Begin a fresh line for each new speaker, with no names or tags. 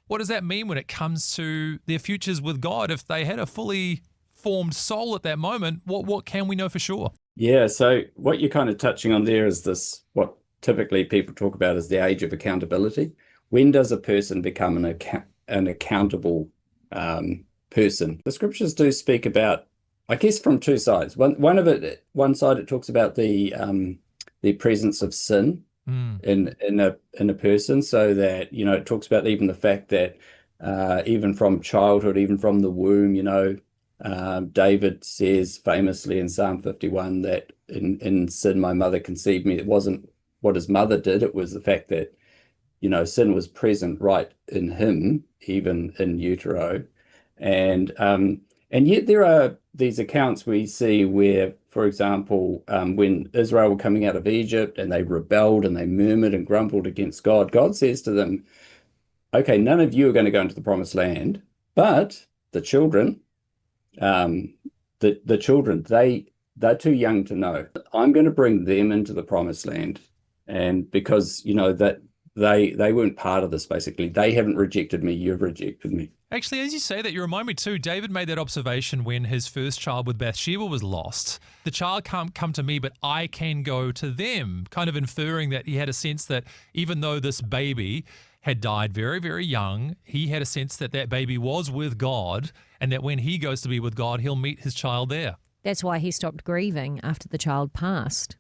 what does that mean when it comes to their futures with God? If they had a fully formed soul at that moment, what can we know for sure?
Yeah, so what you're kind of touching on there is this, what typically people talk about as the age of accountability. When does a person become an accountable person? The scriptures do speak about, I guess, from two sides. One side it talks about the presence of sin
Mm.
in a person, so that it talks about even the fact that even from childhood, even from the womb, David says famously in Psalm 51 that in sin my mother conceived me. It wasn't what his mother did, it was the fact that sin was present right in him, even in utero. And yet there are these accounts we see where, for example, when Israel were coming out of Egypt and they rebelled and they murmured and grumbled against God, God says to them, okay, none of you are going to go into the promised land, but the children, um, the children, they're too young to know. I'm going to bring them into the promised land. And because, that they weren't part of this, basically. They haven't rejected me, you've rejected me.
Actually, as you say that, you remind me too, David made that observation when his first child with Bathsheba was lost. The child can't come to me, but I can go to them, kind of inferring that he had a sense that even though this baby had died very, very young, he had a sense that that baby was with God and that when he goes to be with God, he'll meet his child there.
That's why he stopped grieving after the child passed.